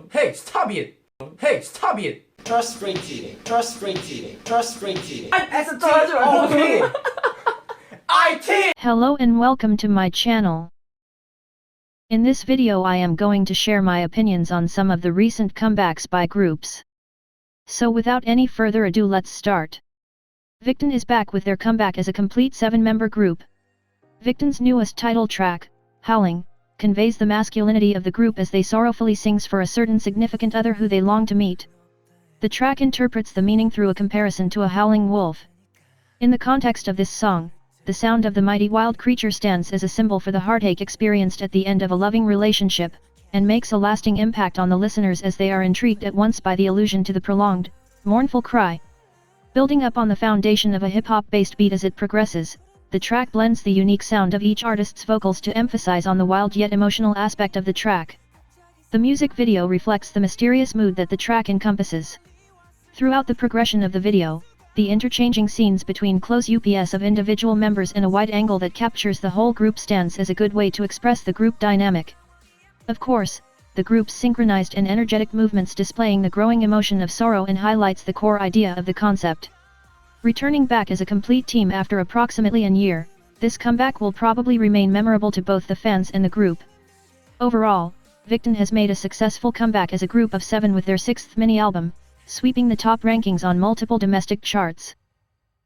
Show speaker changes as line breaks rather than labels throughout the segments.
Hey, stop it! Hey, stop it!
Frustrated.
Okay. IT!
Hello and welcome to my channel. In this video I am going to share my opinions on some of the recent comebacks by groups. So without any further ado, let's start. VICTON is back with their comeback as a complete 7-member group. VICTON's newest title track, Howling, conveys the masculinity of the group as they sorrowfully sings for a certain significant other who they long to meet. The track interprets the meaning through a comparison to a howling wolf. In the context of this song, the sound of the mighty wild creature stands as a symbol for the heartache experienced at the end of a loving relationship, and makes a lasting impact on the listeners as they are intrigued at once by the allusion to the prolonged, mournful cry. Building up on the foundation of a hip-hop-based beat as it progresses, the track blends the unique sound of each artist's vocals to emphasize on the wild yet emotional aspect of the track. The music video reflects the mysterious mood that the track encompasses. Throughout the progression of the video, the interchanging scenes between close-ups of individual members in a wide angle that captures the whole group stands as a good way to express the group dynamic. Of course, the group's synchronized and energetic movements displaying the growing emotion of sorrow and highlights the core idea of the concept. Returning back as a complete team after approximately a year, this comeback will probably remain memorable to both the fans and the group. Overall, VICTON has made a successful comeback as a group of 7 with their 6th mini-album, sweeping the top rankings on multiple domestic charts.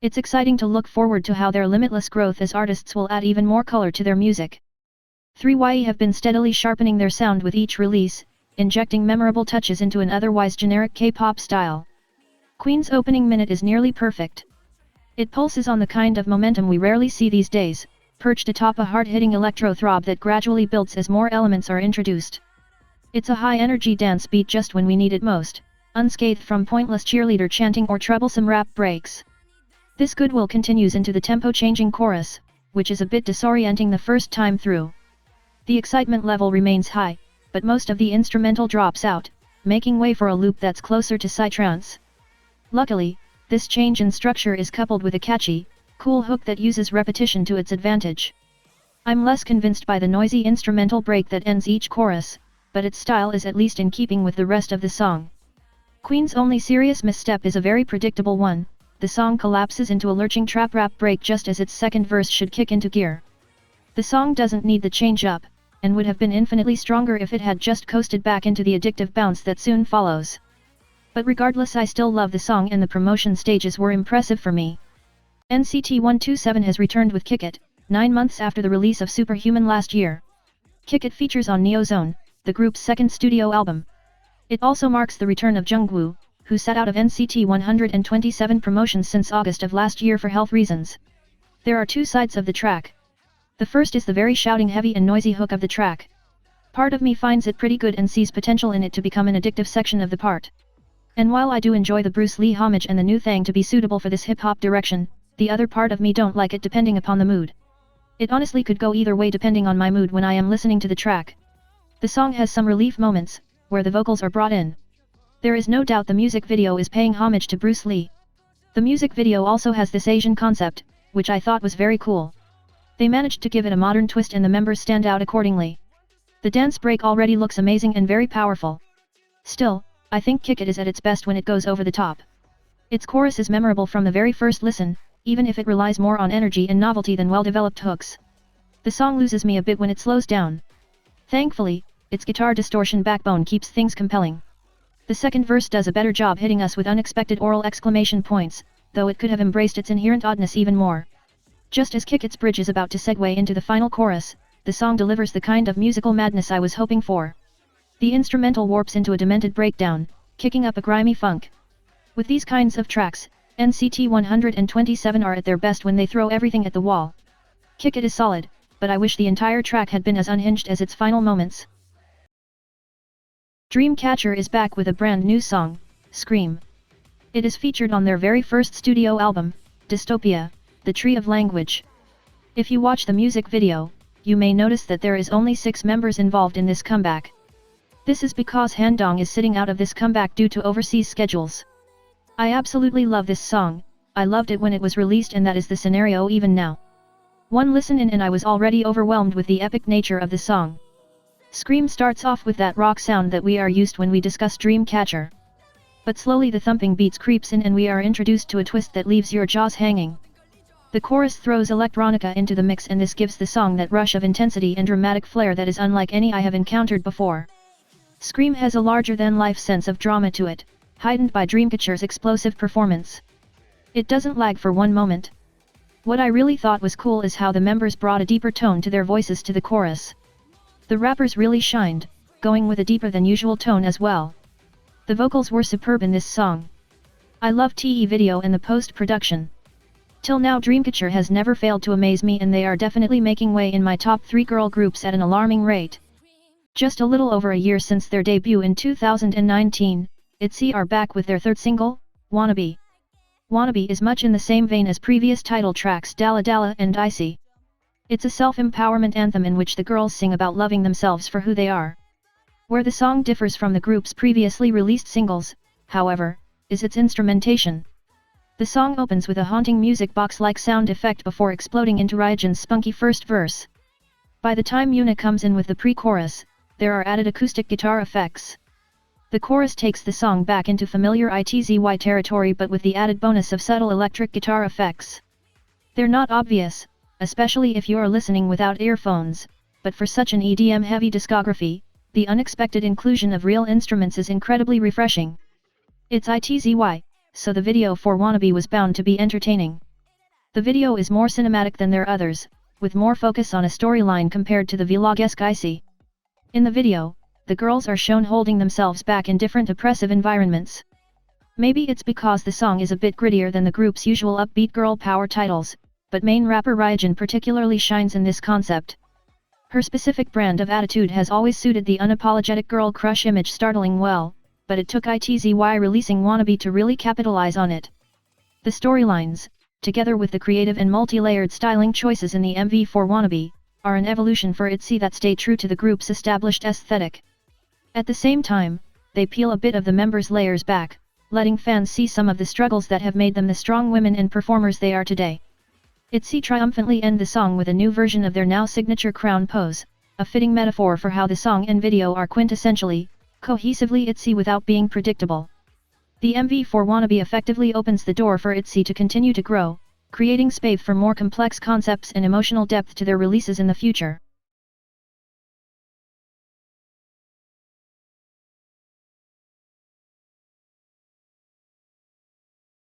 It's exciting to look forward to how their limitless growth as artists will add even more color to their music. 3YE have been steadily sharpening their sound with each release, injecting memorable touches into an otherwise generic K-pop style. Queen's opening minute is nearly perfect. It pulses on the kind of momentum we rarely see these days, perched atop a hard-hitting electro throb that gradually builds as more elements are introduced. It's a high-energy dance beat just when we need it most, unscathed from pointless cheerleader chanting or troublesome rap breaks. This goodwill continues into the tempo-changing chorus, which is a bit disorienting the first time through. The excitement level remains high, but most of the instrumental drops out, making way for a loop that's closer to psytrance. Luckily, this change in structure is coupled with a catchy, cool hook that uses repetition to its advantage. I'm less convinced by the noisy instrumental break that ends each chorus, but its style is at least in keeping with the rest of the song. Queen's only serious misstep is a very predictable one. The song collapses into a lurching trap rap break just as its second verse should kick into gear. The song doesn't need the change up, and would have been infinitely stronger if it had just coasted back into the addictive bounce that soon follows. But regardless, I still love the song and the promotion stages were impressive for me. NCT 127 has returned with Kick It, 9 months after the release of Superhuman last year. Kick It features on Neozone, the group's second studio album. It also marks the return of Jungwoo, who sat out of NCT 127 promotions since August of last year for health reasons. There are 2 sides of the track. The first is the very shouting heavy and noisy hook of the track. Part of me finds it pretty good and sees potential in it to become an addictive section of the part. And while I do enjoy the Bruce Lee homage and the new thing to be suitable for this hip-hop direction, the other part of me don't like it depending upon the mood. It honestly could go either way depending on my mood when I am listening to the track. The song has some relief moments, where the vocals are brought in. There is no doubt the music video is paying homage to Bruce Lee. The music video also has this Asian concept, which I thought was very cool. They managed to give it a modern twist and the members stand out accordingly. The dance break already looks amazing and very powerful. Still, I think Kick It is at its best when it goes over the top. Its chorus is memorable from the very first listen, even if it relies more on energy and novelty than well-developed hooks. The song loses me a bit when it slows down. Thankfully, its guitar distortion backbone keeps things compelling. The second verse does a better job hitting us with unexpected oral exclamation points, though it could have embraced its inherent oddness even more. Just as Kick It's bridge is about to segue into the final chorus, the song delivers the kind of musical madness I was hoping for. The instrumental warps into a demented breakdown, kicking up a grimy funk. With these kinds of tracks, NCT 127 are at their best when they throw everything at the wall. Kick It is solid, but I wish the entire track had been as unhinged as its final moments. Dreamcatcher is back with a brand new song, Scream. It is featured on their very first studio album, Dystopia, The Tree of Language. If you watch the music video, you may notice that there is only 6 members involved in this comeback. This is because Handong is sitting out of this comeback due to overseas schedules. I absolutely love this song. I loved it when it was released and that is the scenario even now. One listen in and I was already overwhelmed with the epic nature of the song. Scream starts off with that rock sound that we are used when we discuss Dreamcatcher. But slowly the thumping beats creeps in and we are introduced to a twist that leaves your jaws hanging. The chorus throws electronica into the mix and this gives the song that rush of intensity and dramatic flair that is unlike any I have encountered before. Scream has a larger-than-life sense of drama to it, heightened by Dreamcatcher's explosive performance. It doesn't lag for one moment. What I really thought was cool is how the members brought a deeper tone to their voices to the chorus. The rappers really shined, going with a deeper than usual tone as well. The vocals were superb in this song. I love the video and the post-production. Till now Dreamcatcher has never failed to amaze me and they are definitely making way in my top 3 girl groups at an alarming rate. Just a little over a year since their debut in 2019, ITZY are back with their third single, Wannabe. Wannabe is much in the same vein as previous title tracks Dalla Dalla and ITZY. It's a self-empowerment anthem in which the girls sing about loving themselves for who they are. Where the song differs from the group's previously released singles, however, is its instrumentation. The song opens with a haunting music box-like sound effect before exploding into Ryujin's spunky first verse. By the time Yuna comes in with the pre-chorus, there are added acoustic guitar effects. The chorus takes the song back into familiar ITZY territory but with the added bonus of subtle electric guitar effects. They're not obvious, especially if you're listening without earphones, but for such an EDM-heavy discography, the unexpected inclusion of real instruments is incredibly refreshing. It's ITZY, so the video for Wannabe was bound to be entertaining. The video is more cinematic than their others, with more focus on a storyline compared to the vlog-esque ITZY. In the video, the girls are shown holding themselves back in different oppressive environments. Maybe it's because the song is a bit grittier than the group's usual upbeat girl power titles, but main rapper Ryujin particularly shines in this concept. Her specific brand of attitude has always suited the unapologetic girl crush image startling well, but it took ITZY releasing Wannabe to really capitalize on it. The storylines, together with the creative and multi-layered styling choices in the MV for Wannabe, are an evolution for ITZY that stay true to the group's established aesthetic. At the same time, they peel a bit of the members' layers back, letting fans see some of the struggles that have made them the strong women and performers they are today. ITZY triumphantly end the song with a new version of their now signature crown pose, a fitting metaphor for how the song and video are quintessentially, cohesively ITZY without being predictable. The MV for Wannabe effectively opens the door for ITZY to continue to grow, creating space for more complex concepts and emotional depth to their releases in the future.